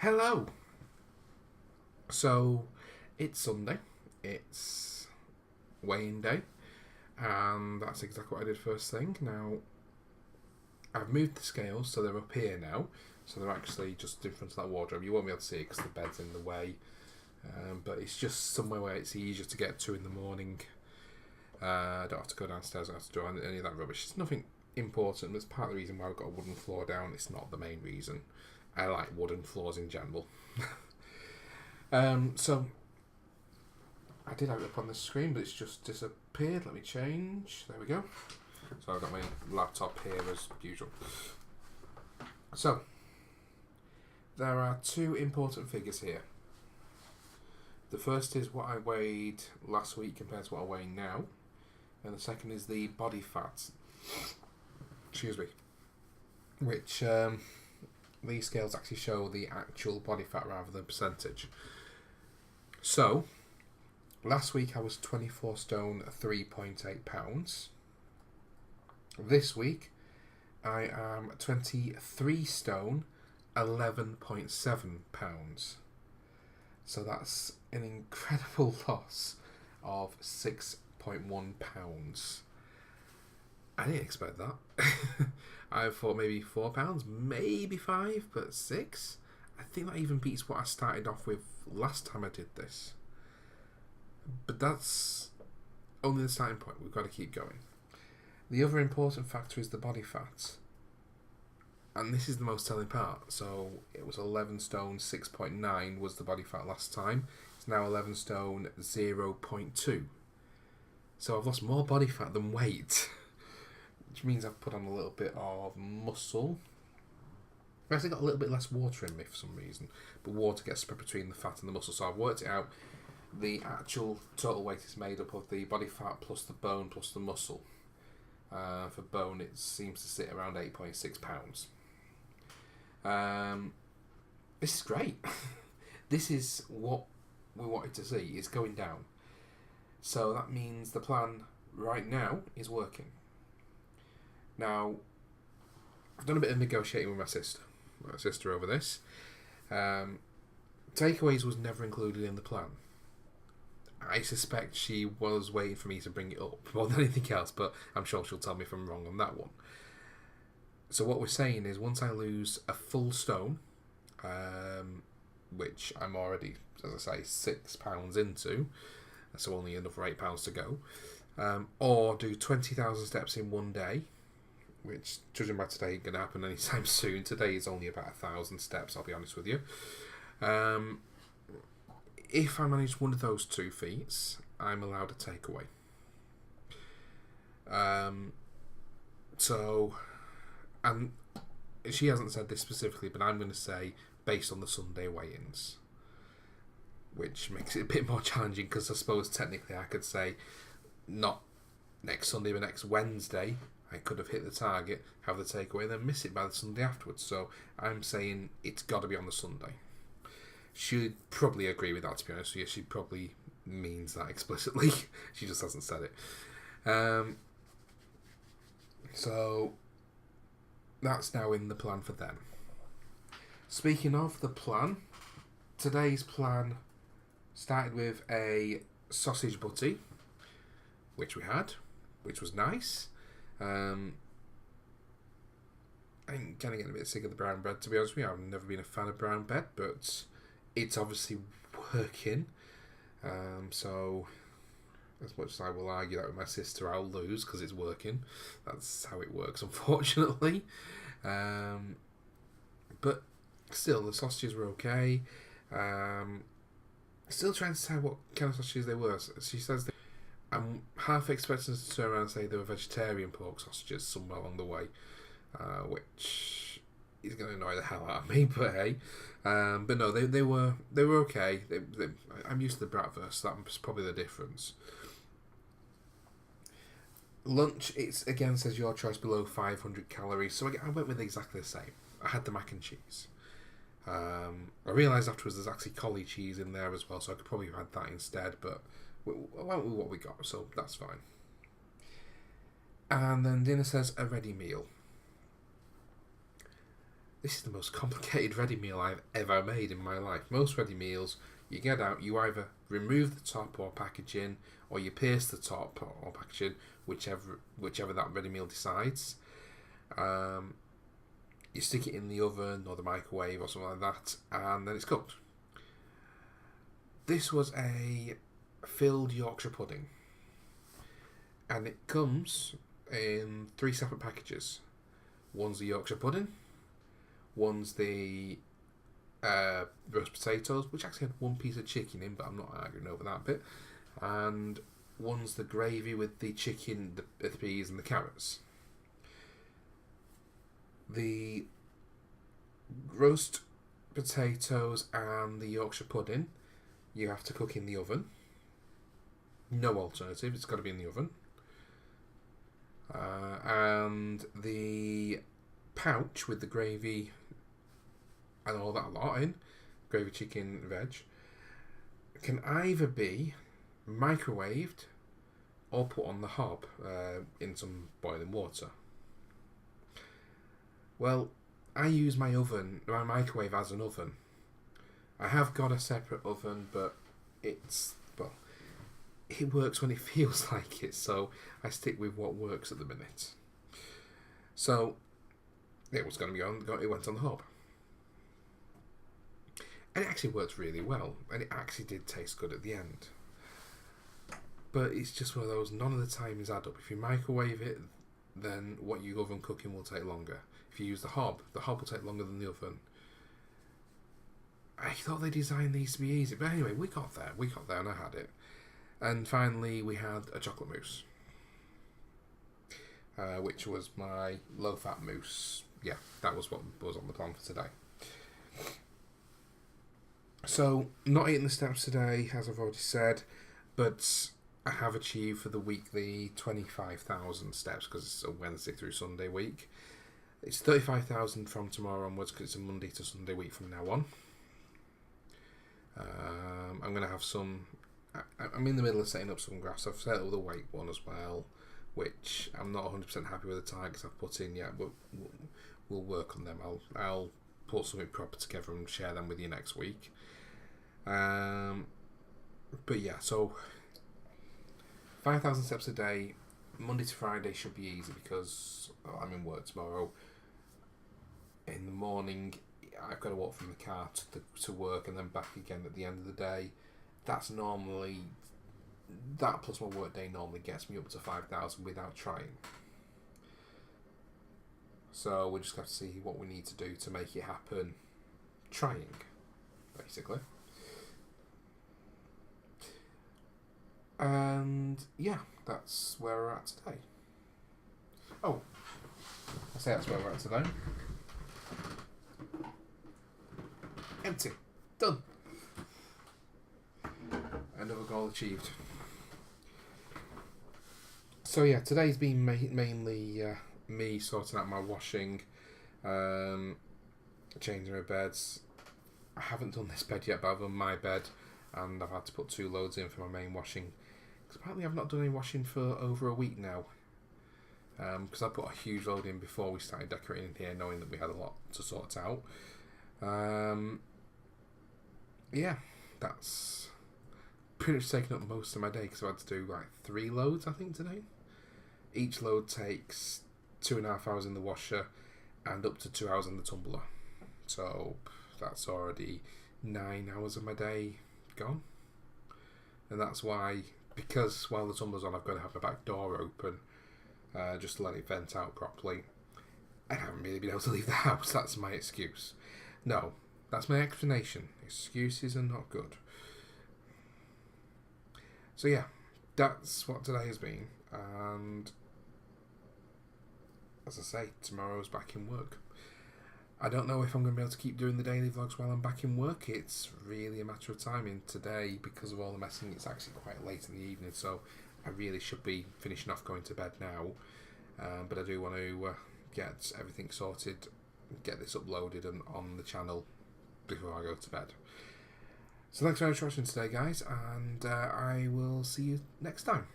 Hello. So, it's Sunday. It's weighing day, and that's exactly what I did first thing. Now, I've moved the scales, so they're up here now. So they're actually just in front of that wardrobe. You won't be able to see it because the bed's in the way, but it's just somewhere where it's easier to get to in the morning. I don't have to go downstairs. I don't have to do any of that rubbish. It's nothing important. It's part of the reason why I've got a wooden floor down. It's not the main reason. I like wooden floors in general. So I did have it up on the screen, but it's just disappeared. Let me change. There we go. So I've got my laptop here as usual. So there are two important figures here. The first is what I weighed last week compared to what I weigh now, and the second is the body fat. Excuse me. Which these scales actually show the actual body fat rather than percentage. So, last week I was 24 stone, 3.8 pounds. This week I am 23 stone, 11.7 pounds. So that's an incredible loss of 6.1 pounds. I didn't expect that. I thought maybe £4, maybe 5, but 6? I think that even beats what I started off with last time I did this. But that's only the starting point. We've got to keep going. The other important factor is the body fat. And this is the most telling part. So it was 11 stone 6.9 was the body fat last time. It's now 11 stone 0.2. So I've lost more body fat than weight. Which means I've put on a little bit of muscle. I've actually got a little bit less water in me for some reason, but water gets spread between the fat and the muscle, so I've worked it out. The actual total weight is made up of the body fat plus the bone plus the muscle. For bone, it seems to sit around 8.6 pounds. This is great. This is what we wanted to see. It's going down. So that means the plan right now is working. Now, I've done a bit of negotiating with my sister over this. Takeaways was never included in the plan. I suspect she was waiting for me to bring it up more than anything else, but I'm sure she'll tell me if I'm wrong on that one. So what we're saying is once I lose a full stone, which I'm already, as I say, £6 into, so only another £8 to go, or do 20,000 steps in one day, which, judging by today, ain't going to happen anytime soon. Today is only about 1,000 steps, I'll be honest with you. If I manage one of those two feats, I'm allowed a takeaway. And she hasn't said this specifically, but I'm going to say based on the Sunday weigh-ins, which makes it a bit more challenging because I suppose technically I could say not next Sunday but next Wednesday I could have hit the target, have the takeaway, and then miss it by the Sunday afterwards. So I'm saying it's got to be on the Sunday. She'd probably agree with that, to be honest with you. She probably means that explicitly. She just hasn't said it. So that's now in the plan for them. Speaking of the plan, today's plan started with a sausage butty, which we had, which was nice. I'm kind of getting a bit sick of the brown bread, to be honest with you. I've never been a fan of brown bread, but it's obviously working. So, as much as I will argue that with my sister, I'll lose because it's working. That's how it works, unfortunately. But still, the sausages were okay. Still trying to decide what kind of sausages they were. She says I'm half expecting to turn around and say they were vegetarian pork sausages somewhere along the way, which is going to annoy the hell out of me. But hey, but no, they were okay. I'm used to the bratwurst, so that's probably the difference. Lunch, it's again says your choice below 500 calories, so I went with exactly the same. I had the mac and cheese. I realised afterwards there's actually collie cheese in there as well, so I could probably have had that instead, but I went with what we got, so that's fine. And then dinner says a ready meal. This is the most complicated ready meal I've ever made in my life. Most ready meals, you get out, you either remove the top or packaging, or you pierce the top or packaging, whichever that ready meal decides. You stick it in the oven or the microwave or something like that, and then it's cooked. This was a filled Yorkshire pudding, and it comes in 3 separate packages. One's the Yorkshire pudding, one's the roast potatoes, which actually had 1 piece of chicken in, but I'm not arguing over that bit, and one's the gravy with the chicken, the peas and the carrots. The roast potatoes and the Yorkshire pudding you have to cook in the oven. No alternative, it's got to be in the oven. And the pouch with the gravy and all that lot in, gravy, chicken, veg, can either be microwaved or put on the hob in some boiling water. Well, I use my microwave as an oven. I have got a separate oven, but it works when it feels like it, so I stick with what works at the minute. So, it was going to be on, it went on the hob. And it actually worked really well, and it actually did taste good at the end. But it's just one of those, none of the timings add up. If you microwave it, then what you oven cooking will take longer. If you use the hob will take longer than the oven. I thought they designed these to be easy, but anyway, we got there and I had it. And finally we had a chocolate mousse, which was my low-fat mousse. Yeah, that was what was on the plan for today. So, not eating the steps today, as I've already said, but I have achieved for the week the 25,000 steps, because it's a Wednesday through Sunday week. It's 35,000 from tomorrow onwards, because it's a Monday to Sunday week from now on. I'm going to have some... I'm in the middle of setting up some graphs. I've set up the weight one as well, which I'm not 100% happy with the targets I've put in yet, but we'll work on them. I'll put something proper together and share them with you next week. But yeah, so 5,000 steps a day, Monday to Friday should be easy because I'm in work tomorrow. In the morning, I've got to walk from the car to work and then back again at the end of the day. That's normally, that plus my work day normally gets me up to 5,000 without trying. So we'll just have to see what we need to do to make it happen. Trying, basically. And yeah, that's where we're at today. Oh, I say that's where we're at today. Empty. Done. Another goal achieved. So yeah, today's been mainly me sorting out my washing, changing my beds. I haven't done this bed yet, but I've done my bed, and I've had to put 2 loads in for my main washing. Because apparently I've not done any washing for over a week now. Because I put a huge load in before we started decorating here, knowing that we had a lot to sort out. Yeah, that's pretty much taken up most of my day because I've had to do like 3 loads, I think, today. Each load takes 2.5 hours in the washer and up to 2 hours in the tumbler. So that's already 9 hours of my day gone. And that's why, because while the tumbler's on, I've got to have my back door open just to let it vent out properly. I haven't really been able to leave the house. That's my excuse. No, that's my explanation. Excuses are not good. So yeah, that's what today has been. And as I say, tomorrow's back in work. I don't know if I'm going to be able to keep doing the daily vlogs while I'm back in work. It's really a matter of timing. Today, because of all the messing, it's actually quite late in the evening, so I really should be finishing off going to bed now. But I do want to get everything sorted, get this uploaded and on the channel before I go to bed. So thanks very much for watching today, guys, and I will see you next time.